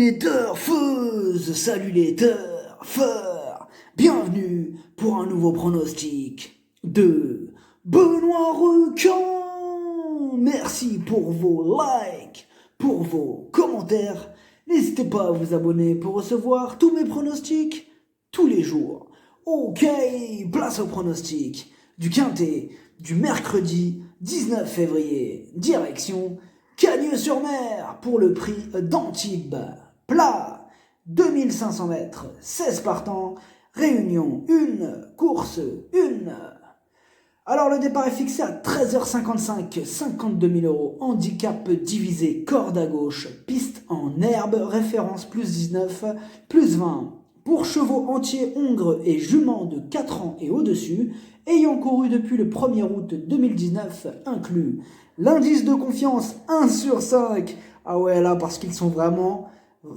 les turfeuses, salut les turfeurs, bienvenue pour un nouveau pronostic de Benoît Requin. Merci pour vos likes, pour vos commentaires. N'hésitez pas à vous abonner pour recevoir tous mes pronostics tous les jours. Ok, place au pronostic du Quintet du mercredi 19 février, direction Cagnes-sur-Mer pour le prix d'Antibes. Plat, 2500 mètres, 16 partants, réunion 1, course 1. Alors le départ est fixé à 13h55, 52 000 €, handicap divisé, corde à gauche, piste en herbe, référence plus 19, plus 20. Pour chevaux entiers, hongres et juments de 4 ans et au-dessus, ayant couru depuis le 1er août 2019 inclus. L'indice de confiance 1 sur 5. Ah ouais, là, parce qu'ils sont vraiment...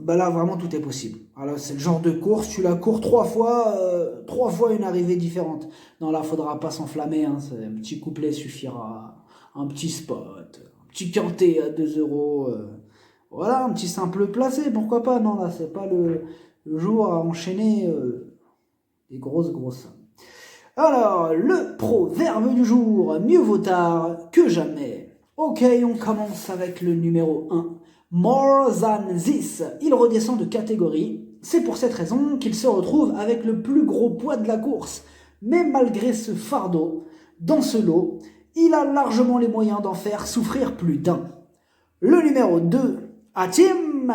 là, vraiment, tout est possible. Alors, c'est le genre de course, tu la cours 3 fois une arrivée différente. Non, là, faudra pas s'enflammer, hein, un petit couplet suffira. Un petit spot, un petit quintet à 2 €. Voilà, un petit simple placé, pourquoi pas. Non, là, c'est pas le jour à enchaîner des grosses sommes. Alors, le proverbe du jour, mieux vaut tard que jamais. Ok, on commence avec le numéro 1. More than this. Il redescend de catégorie. C'est pour cette raison qu'il se retrouve avec le plus gros poids de la course. Mais malgré ce fardeau, dans ce lot, il a largement les moyens d'en faire souffrir plus d'un. Le numéro 2, Hatim.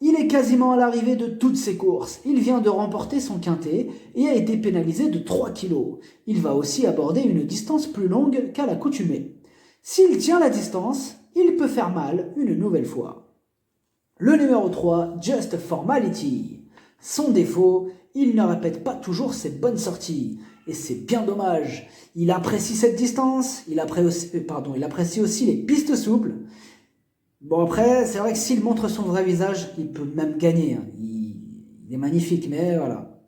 Il est quasiment à l'arrivée de toutes ses courses. Il vient de remporter son quintet et a été pénalisé de 3 kilos. Il va aussi aborder une distance plus longue qu'à l'accoutumée. S'il tient la distance, il peut faire mal une nouvelle fois. Le numéro 3, Just Formality. Son défaut, il ne répète pas toujours ses bonnes sorties. Et c'est bien dommage. Il apprécie cette distance, il apprécie aussi les pistes souples. Bon après, c'est vrai que s'il montre son vrai visage, il peut même gagner. Il est magnifique, mais voilà.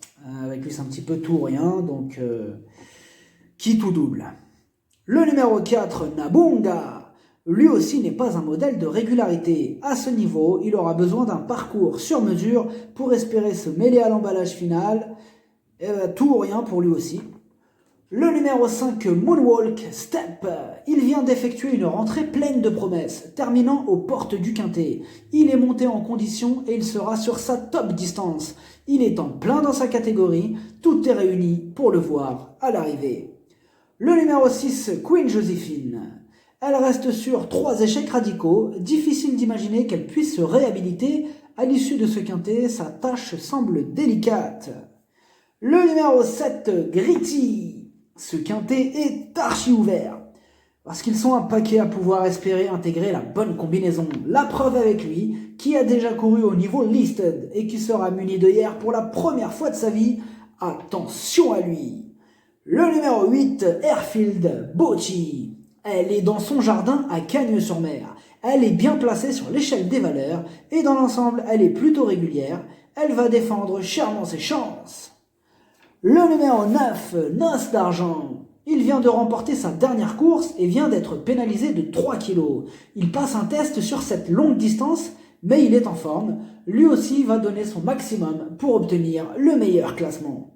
Avec lui, c'est un petit peu tout ou rien, donc qui tout double. Le numéro 4, Nabunga. Lui aussi n'est pas un modèle de régularité. À ce niveau, il aura besoin d'un parcours sur mesure pour espérer se mêler à l'emballage final. Tout ou rien pour lui aussi. Le numéro 5, Moonwalk Step. Il vient d'effectuer une rentrée pleine de promesses, terminant aux portes du quintet. Il est monté en condition et il sera sur sa top distance. Il est en plein dans sa catégorie, tout est réuni pour le voir à l'arrivée. Le numéro 6, Queen Joséphine. Elle reste sur 3 échecs radicaux, difficile d'imaginer qu'elle puisse se réhabiliter. À l'issue de ce quintet, sa tâche semble délicate. Le numéro 7, Gritty. Ce quintet est archi ouvert, parce qu'ils sont un paquet à pouvoir espérer intégrer la bonne combinaison. La preuve avec lui, qui a déjà couru au niveau listed et qui sera muni d'œillères pour la première fois de sa vie. Attention à lui. Le numéro 8, Airfield Bocci. Elle est dans son jardin à Cagnes-sur-Mer. Elle est bien placée sur l'échelle des valeurs et dans l'ensemble, elle est plutôt régulière. Elle va défendre chèrement ses chances. Le numéro 9, Noce d'Argent. Il vient de remporter sa dernière course et vient d'être pénalisé de 3 kilos. Il passe un test sur cette longue distance, mais il est en forme. Lui aussi va donner son maximum pour obtenir le meilleur classement.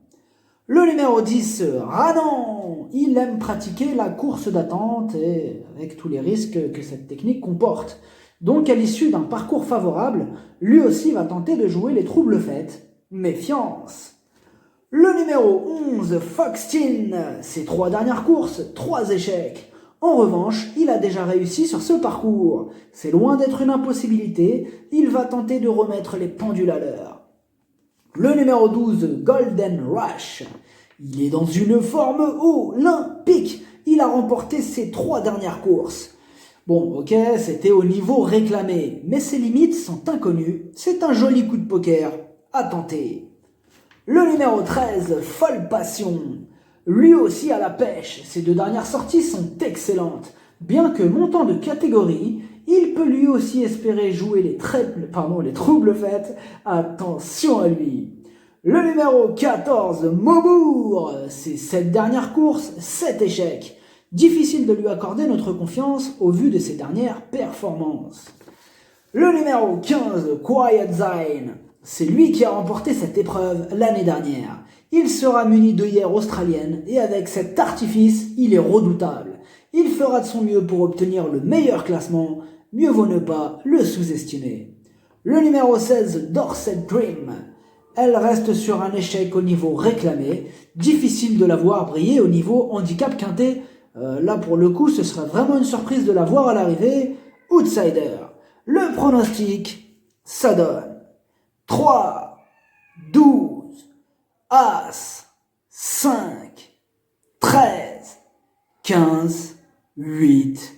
Le numéro 10, Ranon. Il aime pratiquer la course d'attente et avec tous les risques que cette technique comporte. Donc à l'issue d'un parcours favorable, lui aussi va tenter de jouer les troubles fêtes. Méfiance. Le numéro 11, Foxtin. Ses 3 dernières courses, 3 échecs. En revanche, il a déjà réussi sur ce parcours. C'est loin d'être une impossibilité, il va tenter de remettre les pendules à l'heure. Le numéro 12, Golden Rush. Il est dans une forme olympique. Il a remporté ses 3 dernières courses. Bon, ok, c'était au niveau réclamé, mais ses limites sont inconnues. C'est un joli coup de poker à tenter. Le numéro 13, Folle Passion. Lui aussi à la pêche. Ses 2 dernières sorties sont excellentes. Bien que montant de catégorie, il peut lui aussi espérer jouer les troubles fêtes. Attention à lui. Le numéro 14, Maubourg. Ses 7 dernières courses, 7 échecs. Difficile de lui accorder notre confiance au vu de ses dernières performances. Le numéro 15, Quiet Zine. C'est lui qui a remporté cette épreuve l'année dernière. Il sera muni d'œillères australiennes et avec cet artifice, il est redoutable. Il fera de son mieux pour obtenir le meilleur classement, mieux vaut ne pas le sous-estimer. Le numéro 16, Dorset Dream. Elle reste sur un échec au niveau réclamé, difficile de la voir briller au niveau handicap quintet. Là pour le coup, ce serait vraiment une surprise de la voir à l'arrivée, outsider. Le pronostic, ça donne 3, 12, As, 5, 13, 15, 8,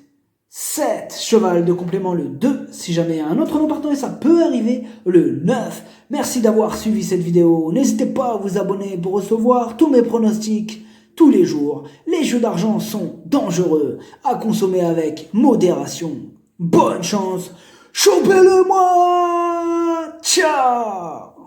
7, cheval de complément le 2, si jamais il y a un autre nom partant et ça peut arriver, le 9. Merci d'avoir suivi cette vidéo, n'hésitez pas à vous abonner pour recevoir tous mes pronostics tous les jours. Les jeux d'argent sont dangereux, à consommer avec modération. Bonne chance, chopez-le moi, ciao.